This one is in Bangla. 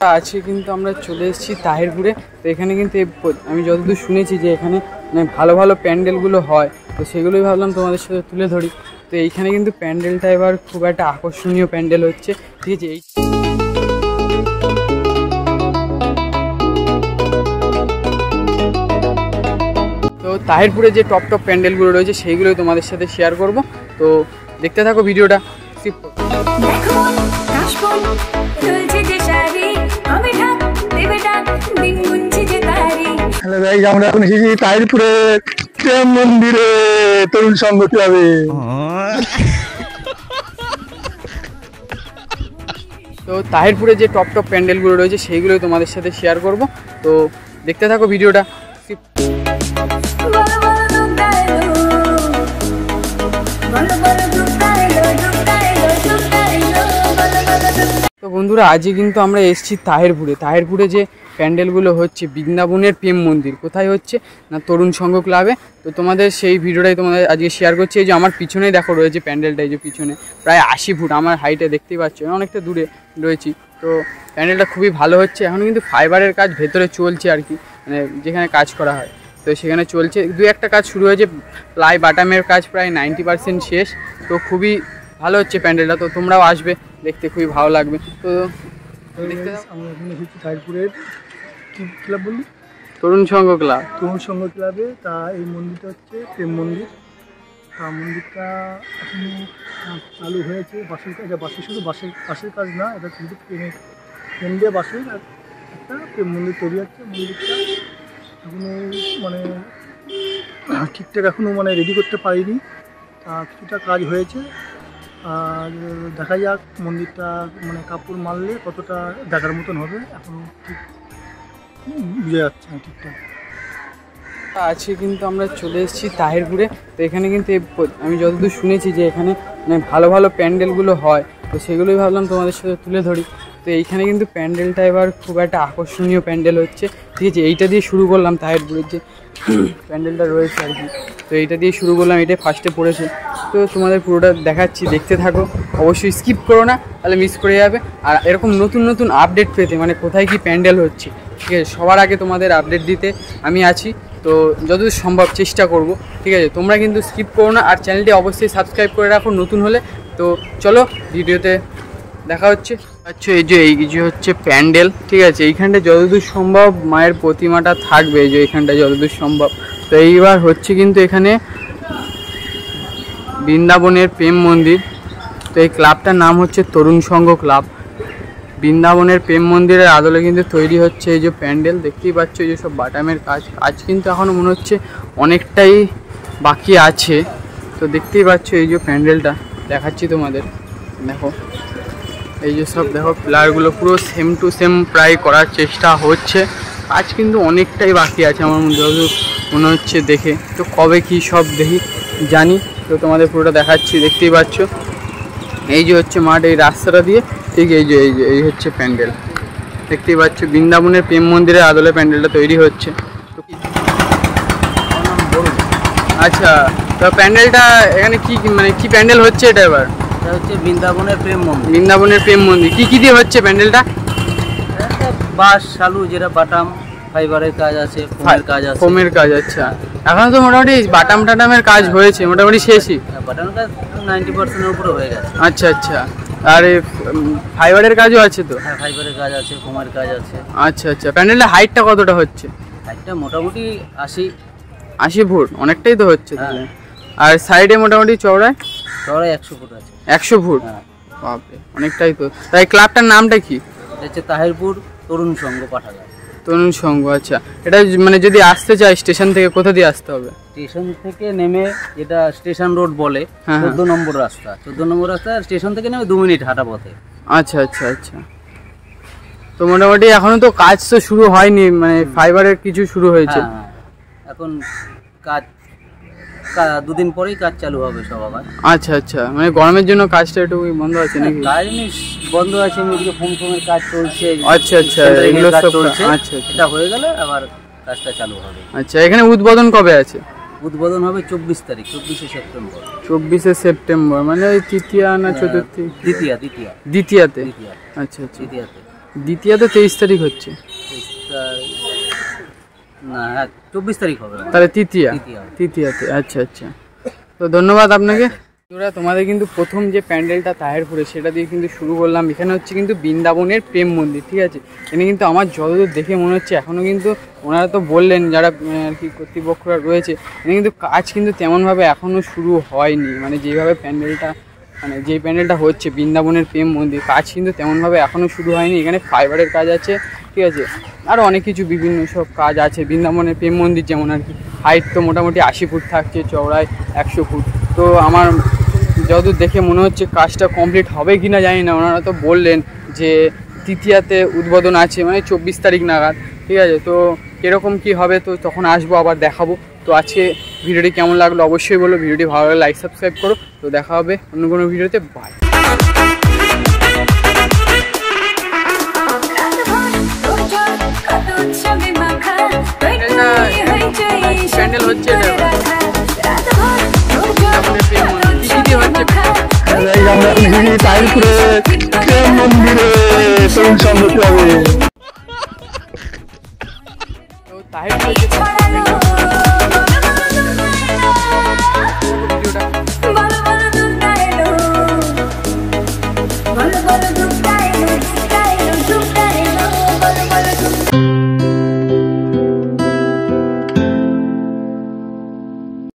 আছে কিন্তু আমরা চলে এসেছি তাহিরপুরে। তো এখানে কিন্তু আমি যতদূর শুনেছি যে এখানে মানে ভালো ভালো প্যান্ডেলগুলো হয়, তো সেগুলোই ভাবলাম তোমাদের সাথে তুলে ধরি। তো এইখানে কিন্তু প্যান্ডেলটা এবার খুব একটা আকর্ষণীয় প্যান্ডেল হচ্ছে, ঠিক আছে। তো তাহিরপুরে যে টপ টপ প্যান্ডেলগুলো রয়েছে সেইগুলোই তোমাদের সাথে শেয়ার করব। তো দেখতে থাকো ভিডিওটা, স্কিপ করো। হ্যালো গাইস, আমরা এখন এসেছি তাহিরপুরে প্রেম মন্দিরে তরুণ সংঘ ক্লাবে। তো তাহিরপুরে যে টপ টপ প্যান্ডেলগুলো রয়েছে সেইগুলোই তোমাদের সাথে শেয়ার করব। তো দেখতে থাকো ভিডিওটা। তো বন্ধুরা, আজকে কিন্তু আমরা এসেছি তাহিরপুরে যে প্যান্ডেলগুলো হচ্ছে বৃন্দাবনের প্রেম মন্দির কোথায় হচ্ছে না তরুণ সংঘ ক্লাবে। তো তোমাদের সেই ভিডিওটাই তোমাদের আজকে শেয়ার করছি। এই যে আমার পিছনেই দেখো রয়েছে প্যান্ডেলটা, এই যে পিছনে প্রায় 80 ফুট আমার হাইটে, দেখতেই পাচ্ছ অনেকটা দূরে রয়েছি। তো প্যান্ডেলটা খুবই ভালো হচ্ছে। এখন কিন্তু ফাইবারের কাজ ভেতরে চলছে আর কি, মানে যেখানে কাজ করা হয় তো সেখানে চলছে। দু একটা কাজ শুরু হয়েছে, প্লাই বাটামের কাজ প্রায় 90% শেষ। তো খুবই ভালো হচ্ছে প্যান্ডেলটা। তো তোমরাও আসবে দেখতে, খুবই ভালো লাগবে। তো দেখতে আমরা এখন এসেছি তাহিরপুরের কি ক্লাব বললি? তরুণ সংঘ ক্লাব। তরুণ সংঘ ক্লাবে। তা এই মন্দিরটা হচ্ছে প্রেম মন্দির। তা মন্দিরটা এখন চালু হয়েছে বাসের কাজ, শুধু বাসের কাজ না, এটা কিন্তু প্রেম দিয়ে বাসের একটা প্রেম মন্দির তৈরি হচ্ছে। মন্দিরটা এখনো মানে ঠিকঠাক এখনো মানে রেডি করতে পারিনি, তা কিছুটা কাজ হয়েছে। আর দেখা যাক মন্দিরটা মানে কাপড় মারলে কতটা দেখার মতন হবে, এখনো ঠিক বুঝে যাচ্ছে না ঠিকঠাক। আছে কিন্তু আমরা চলে এসেছি তাহিরপুরে। তো এখানে কিন্তু আমি যতদূর শুনেছি যে এখানে মানে ভালো ভালো প্যান্ডেলগুলো হয়, তো সেগুলোই ভাবলাম তোমাদের সাথে তুলে ধরি। তো এইখানে কিন্তু প্যান্ডেলটা এবার খুব একটা আকর্ষণীয় প্যান্ডেল হচ্ছে, ঠিক আছে। এইটা দিয়ে শুরু করলাম, তাহিরপুরের যে প্যান্ডেলটা রয়েছে আর কি, তো এইটা দিয়ে শুরু করলাম, এটাই ফার্স্টে পড়েছে। তো তোমাদের পুরোটা দেখাচ্ছি, দেখতে থাকো, অবশ্যই স্কিপ করো না, তাহলে মিস করে যাবে। আর এরকম নতুন নতুন আপডেট পেতে, মানে কোথায় কি প্যান্ডেল হচ্ছে, ঠিক আছে, সবার আগে তোমাদের আপডেট দিতে আমি আছি। তো যতদূর সম্ভব চেষ্টা করব, ঠিক আছে। তোমরা কিন্তু স্কিপ করো না, আর চ্যানেলটি অবশ্যই সাবস্ক্রাইব করে রাখো নতুন হলে। তো চলো ভিডিওতে দেখা হচ্ছে। আচ্ছা, এই যে হচ্ছে প্যান্ডেল, ঠিক আছে। এইখানটা যতদূর সম্ভব মায়ের প্রতিমাটা থাকবে, এই যে এইখানটা যতদূর সম্ভব। তো এইবার হচ্ছে কিন্তু এখানে বৃন্দাবনের প্রেম মন্দির। তো এই ক্লাবটার নাম হচ্ছে তরুণ সংঘ ক্লাব। বৃন্দাবনের প্রেম মন্দিরের আদলে কিন্তু তৈরি হচ্ছে এই যে প্যান্ডেল, দেখতেই পাচ্ছ। এই যে সব বাটামের কাজ কিন্তু এখনও মনে হচ্ছে অনেকটাই বাকি আছে। তো দেখতেই পাচ্ছ এই যে প্যান্ডেলটা দেখাচ্ছি তোমাদের, দেখো এই যে সব দেখো পিলারগুলো পুরো সেম টু সেম প্রায় করার চেষ্টা হচ্ছে। কাজ কিন্তু অনেকটাই বাকি আছে আমার মনে হচ্ছে দেখে। তো কবে কি সব দেখি জানি, তো তোমাদের পুরোটা দেখাচ্ছি, দেখতেই পাচ্ছ। এই যে হচ্ছে মাঠ, এই রাস্তাটা দিয়ে ঠিক এই হচ্ছে প্যান্ডেল, দেখতেই পাচ্ছ। বৃন্দাবনের প্রেম মন্দিরের আদলে প্যান্ডেলটা তৈরি হচ্ছে। আচ্ছা, তো প্যান্ডেলটা এখানে কি মানে কি প্যান্ডেল হচ্ছে এটা? এবার এটা হচ্ছে বৃন্দাবনের প্রেম মন্দির। বৃন্দাবনের প্রেম মন্দির কি দিয়ে হচ্ছে প্যান্ডেলটা? বাঁশ শালু যেটা বাটাম ফাইবারের কাজ আছে, ফোমের কাজ। আচ্ছা, এখন তো মোটামুটি বাটাম টাটামের কাজ হয়েছে, মোটামুটি শেষই। বাটামের কাজ 90%-এর উপরে হয়ে গেছে। আচ্ছা, আর ফাইবারের কাজও আছে? তো হ্যাঁ, ফাইবারের কাজ আছে, ফোমের কাজ আছে। আচ্ছা, প্যান্ডেলের হাইটটা কতটা হচ্ছে? হাইটটা মোটামুটি 80 ফুট, অনেকটাই তো হচ্ছে তাহলে। আর সাইডে মোটামুটি চওড়ায় 100 ফুট আছে। 100 ফুট, হ্যাঁ বাপরে, অনেকটাই তো। তাই ক্লাবটার নামটা কি? এটা হচ্ছে তাহিরপুর তরুণ সংঘ পাঠাগার। তরুণ সংঘ, আচ্ছা। এটা মানে যদি আসতে চাই স্টেশন থেকে, কোথা দিয়ে আসতে হবে? স্টেশন থেকে নেমে, যেটা স্টেশন রোড বলে, 14 নম্বর রাস্তা। 14 নম্বর রাস্তা স্টেশন থেকে নেমে 2 মিনিট হাঁটা পথে। আচ্ছা। তো মোটামুটি এখনো তো কাজ তো শুরু হয়নি, মানে ফাইবারের কিছু শুরু হয়েছে। হ্যাঁ, এখন কাজ 2 দিন পরেই কাজ চালু হবে সব আবার। আচ্ছা, মানে গরমের জন্য কাজটা একটু বন্ধ আছে নাকি? কাজ বন্ধ আছে, এদিকে ফোমের কাজ চলছে। আচ্ছা, এগুলো সব চলছে। আচ্ছা, এটা হয়ে গেলে আবার কাজটা চালু হবে। আচ্ছা, এখানে উদ্বোধন কবে আছে? উদ্বোধন হবে 24 তারিখ, 24শে সেপ্টেম্বর। 24শে সেপ্টেম্বর, মানে ওই তৃতীয়া না চতুর্থী? দ্বিতীয়াতে। আচ্ছা। দ্বিতীয়াতে। দ্বিতীয়তে 23 তারিখ হচ্ছে, না 24 তারিখ হবে, তাহলে তৃতীয়াতে। আচ্ছা আচ্ছা, তো ধন্যবাদ আপনাকে। তোরা তোমাদের কিন্তু প্রথম যে প্যান্ডেলটা তাহেরপুরে সেটা দিয়ে কিন্তু শুরু করলাম। এখানে হচ্ছে কিন্তু বৃন্দাবনের প্রেম মন্দির, ঠিক আছে। এখানে কিন্তু আমার যতদূর দেখে মনে হচ্ছে এখনও কিন্তু ওনারা তো বললেন যারা আর কি কর্তৃপক্ষরা রয়েছে, এখানে কিন্তু কাজ কিন্তু তেমনভাবে এখনও শুরু হয়নি। মানে যেভাবে প্যান্ডেলটা যেই প্যান্ডেলটা হচ্ছে বৃন্দাবনের প্রেম মন্দির, কাজ কিন্তু তেমনভাবে এখনও শুরু হয়নি। এখানে ফাইবারের কাজ আছে, ঠিক আছে, আরও অনেক কিছু বিভিন্ন সব কাজ আছে। বৃন্দাবনের প্রেম মন্দির যেমন আর কি হাইট তো মোটামুটি 80 ফুট থাকছে, চওড়ায় 100 ফুট। তো আমার যতদূর দেখে মনে হচ্ছে কাজটা কমপ্লিট হবে কি না জানি না। ওনারা তো বললেন যে তৃতীয়াতে উদ্বোধন আছে, মানে 24 তারিখ নাগাদ, ঠিক আছে। তো কীরকম কী হবে তো তখন আসবো, আবার দেখাবো। তো আজকে ভিডিওটি কেমন লাগলো অবশ্যই বলো, ভিডিওটি ভালো লাগলে লাইক সাবস্ক্রাইব করো। তো দেখা হবে অন্য কোনো ভিডিওতে, বাই। প্যান্ডেল হচ্ছে তাহিরপুরে প্রেম মন্দিরে তরুণ সম্মতি হবে। তো তাহিরপুরে